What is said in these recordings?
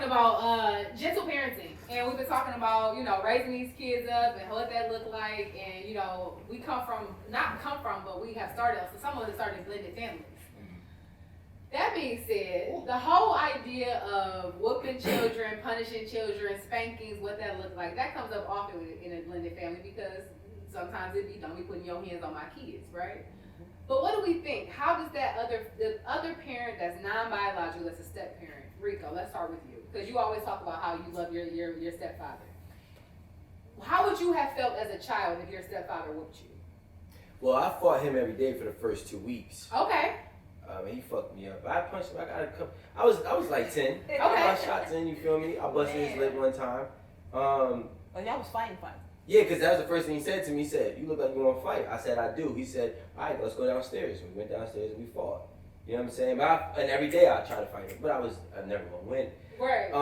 about gentle parenting, and we've been talking about, you know, raising these kids up and what that look like, and, you know, we but we have started, so some of us started blended families. That being said, the whole idea of whooping children, punishing children, spankings, what that look like, that comes up often in a blended family because sometimes it be, don't be putting your hands on my kids, right? But what do we think? How does the other parent that's non-biological, that's a step parent, Rico, let's start with you, because you always talk about how you love your stepfather. How would you have felt as a child if your stepfather whooped you? Well, I fought him every day for the first 2 weeks. Okay. He fucked me up. I punched him. I got a couple. I was like 10. Okay. I got shots in. You feel me? I busted his lip one time. Oh, y'all was fighting. Yeah, because that was the first thing he said to me. He said, "You look like you want to fight." I said, "I do." He said, "All right, let's go downstairs." We went downstairs and we fought. You know what I'm saying? And every day I try to fight him, but I never gonna win. Right.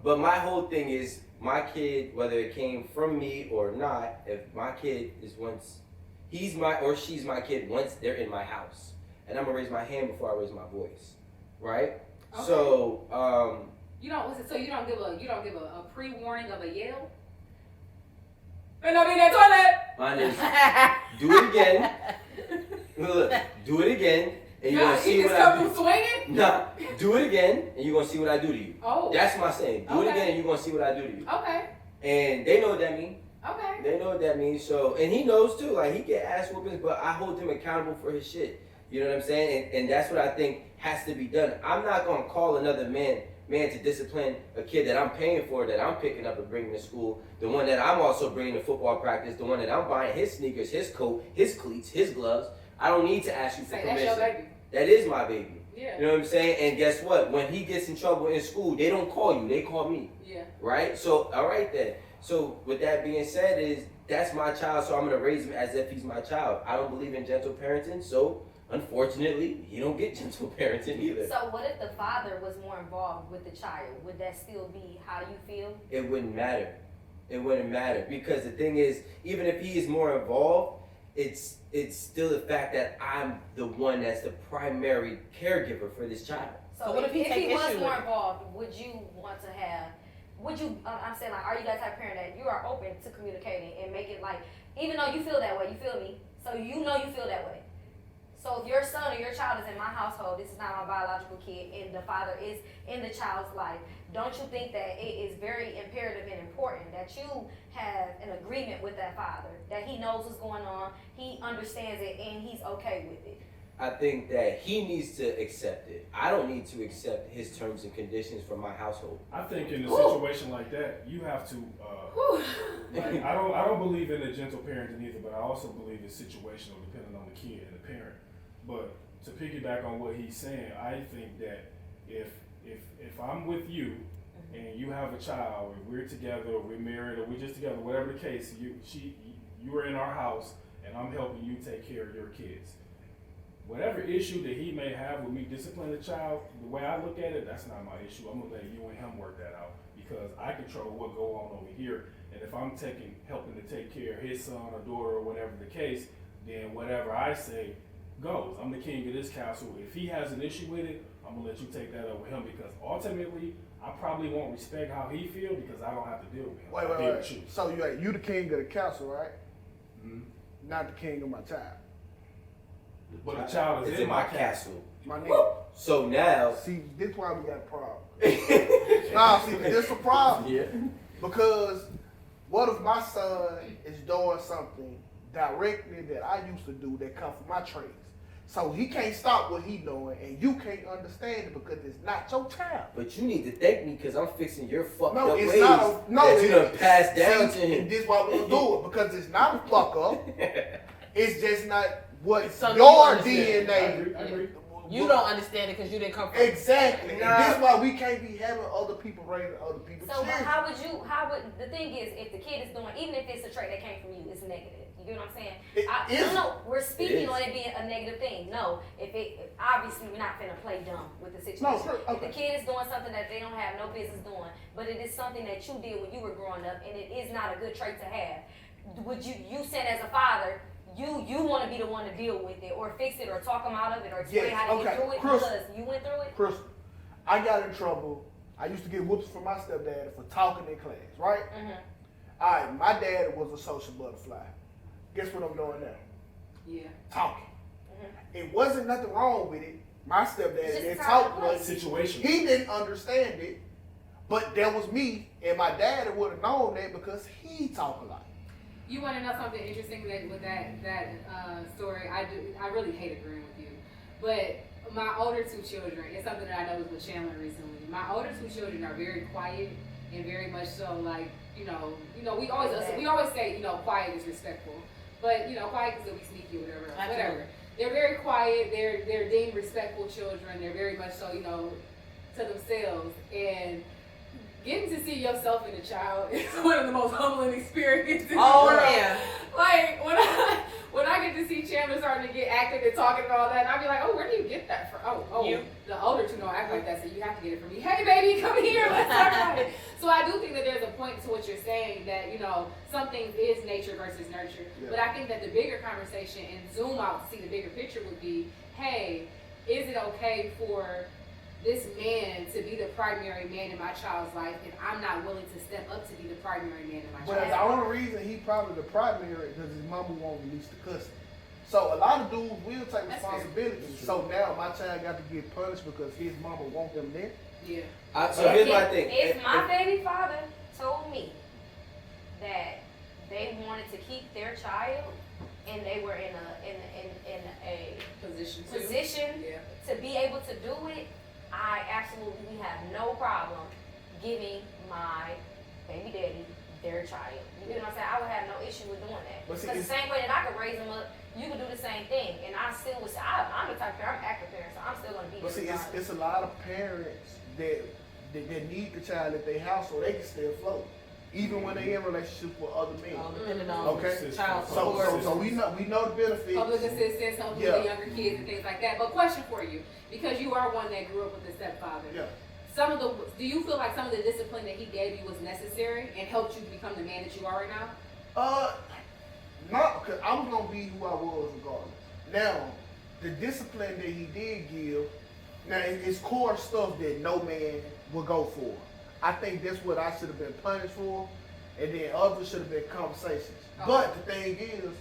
But my whole thing is my kid, whether it came from me or not, if my kid is he's my or she's my kid once they're in my house, and I'm gonna raise my hand before I raise my voice, right? Okay. So you don't give a pre-warning of a yell. And I mean that toilet. Mine is do it again. Look, do it again, and you're gonna see what I do. Swinging? Nah, do it again, and you're gonna see what I do to you. Oh, that's my saying. Do it again, and you're gonna see what I do to you. Okay. And they know what that means. Okay. They know what that means. So, and he knows too. Like, he get ass whoopings, but I hold him accountable for his shit. You know what I'm saying? And that's what I think has to be done. I'm not gonna call another man to discipline a kid that I'm paying for, that I'm picking up and bringing to school, the one that I'm also bringing to football practice, the one that I'm buying his sneakers, his coat, his cleats, his gloves. I don't need to ask you for permission. That's your baby. That is my baby. Yeah. You know what I'm saying? And guess what? When he gets in trouble in school, they don't call you, they call me. Yeah. Right? So, all right then. So with that being said, that's my child, so I'm gonna raise him as if he's my child. I don't believe in gentle parenting, so unfortunately, he don't get gentle parenting either. So what if the father was more involved with the child? Would that still be how you feel? It wouldn't matter. It wouldn't matter, because the thing is, even if he is more involved, it's still the fact that I'm the one that's the primary caregiver for this child. So what if he was more involved, would you want to have? I'm saying, like, are you that type of parent that you are open to communicating and make it like, even though you feel that way, you feel me? So you know you feel that way. So if your son or your child is in my household, this is not my biological kid, and the father is in the child's life, don't you think that it is very imperative and important that you have an agreement with that father, that he knows what's going on, he understands it, and he's okay with it? I think that he needs to accept it. I don't need to accept his terms and conditions for my household. I think in a situation like that, you have to. Like, I don't believe in a gentle parenting either, but I also believe it's situational, depending on the kid and the parent. But to piggyback on what he's saying, I think that if I'm with you and you have a child, or we're together, or we're married, or we're just together, whatever the case, you are in our house, and I'm helping you take care of your kids. Whatever issue that he may have with me disciplining the child, the way I look at it, that's not my issue. I'm gonna let you and him work that out, because I control what go on over here. And if I'm helping to take care of his son or daughter or whatever the case, then whatever I say goes. I'm the king of this castle. If he has an issue with it, I'm gonna let you take that up with him, because ultimately I probably won't respect how he feels, because I don't have to deal with him. Wait. So you the king of the castle, right? Mm-hmm. Not the king of my child. But the child is in my castle. My nigga. So now, see, this is why we got a problem. Nah, see, this is a problem. Yeah. Because what if my son is doing something directly that I used to do that come from my trades? So he can't stop what he doing, and you can't understand it because it's not your child. But you need to thank me, because I'm fixing your fucked up ways that you done passed down to him. And this is why we'll do it, because it's not a fuck up. It's just not what your DNA. I agree. You don't understand it because you didn't come from exactly. Nah. And this is why we can't be having other people raising other people. So the thing is, if the kid is doing, even if it's a trait that came from you, it's negative. You get what I'm saying? No, we're speaking on it being a negative thing. No, obviously we're not finna play dumb with the situation. No, okay. If the kid is doing something that they don't have no business doing, but it is something that you did when you were growing up, and it is not a good trait to have, would you said as a father, you want to be the one to deal with it, or fix it, or talk them out of it, or explain how to get through it, because you went through it? Crystal, I got in trouble I used to get whoops from my stepdad for talking in class, right? Mm-hmm. All right, my dad was a social butterfly. Guess what I'm doing now? Yeah. Talking. Mm-hmm. It wasn't nothing wrong with it. My stepdad It's just didn't how talk it was. much. Situation. He didn't understand it, but that was me, and my dad would have known that because he talked a lot. You want to know something interesting with that story? I really hate agreeing with you, but my older two children, it's something that I noticed with Chandler recently. My older two children are very quiet and very much so like we always say quiet is respectful, but quiet can still be sneaky or whatever. Absolutely. Whatever. They're very quiet. They're deemed respectful children. They're very much so to themselves and. Getting to see yourself in a child is one of the most humbling experiences. Oh yeah. Like when I get to see Chandler starting to get active and talking and all that, and I be like, oh, where do you get that from? Oh, You. The older two don't act like that, so you have to get it from me. Hey, baby, come here, let's talk about it. So I do think that there's a point to what you're saying that some things is nature versus nurture, but I think that the bigger conversation and zoom out to see the bigger picture would be, hey, is it okay for this man to be the primary man in my child's life, and I'm not willing to step up to be the primary man in my But child's the life? only reason he probably the primary because his mama won't release the custody. So a lot of dudes will take That's responsibility. So now my child got to get punished because his mama won't him there. Yeah. So here's my thing. If my baby father told me that they wanted to keep their child and they were in a position Yeah. to be able to do it, I absolutely have no problem giving my baby daddy their child. You know what I'm saying? I would have no issue with doing that. But see, Because the same way that I could raise them up, you could do the same thing. And I still would say, I'm the type of parent, I'm an active parent, so I'm still going to be But see, there it's a lot of parents that need the child at their house so they can stay afloat, even when they're in relationships with other men. Depending on Okay. child So support. we know the benefits. Public assistance, helping Yeah. the younger kids and things like that. But question for you, because you are one that grew up with a stepfather. Yeah. Do you feel like some of the discipline that he gave you was necessary and helped you become the man that you are right now? Not because I was gonna be who I was regardless. Now, the discipline that he did give, now it's core stuff that no man would go for. I think that's what I should have been punished for, and then others should have been conversations. Okay. But the thing is,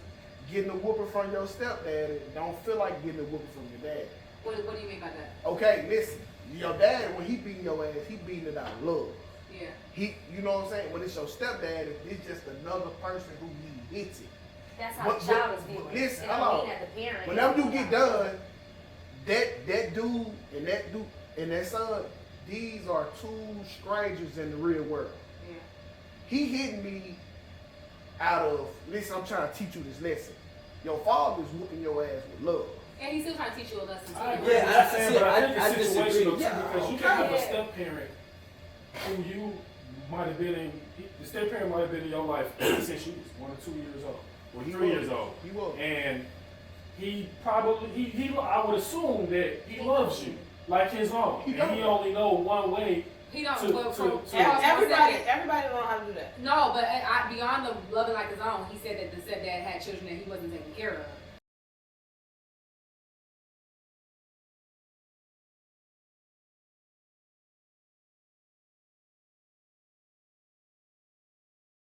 getting a whooping from your stepdad don't feel like getting a whooping from your dad. What do you mean by that? Okay, listen, your dad when he beating your ass, he beating it out of love. Yeah. You know what I'm saying? When it's your stepdad, it's just another person who he hits it. That's how the child is viewing. Listen, It don't hold mean on. that the parent. Whenever you get done, that dude and that son, these are two strangers in the real world. Yeah. He hit me out of, listen, I'm trying to teach you this lesson. Your father's whooping your ass with love. And he's still trying to teach you a lesson too. I agree Yeah, with what you're saying, see, but I think I it's disagree. situational too, Yeah, because you okay. can have a step parent who you might have been in, the step parent might have been in your life since you was 1 or 2 years old, or He 3 was. years old. He was. And he probably, I would assume that he loves you like his own. He And don't. he only know one way. He don't. To- Well, from, to- Everybody don't know how to do that. No, but beyond the loving like his own, he said that the stepdad had children that he wasn't taking care of.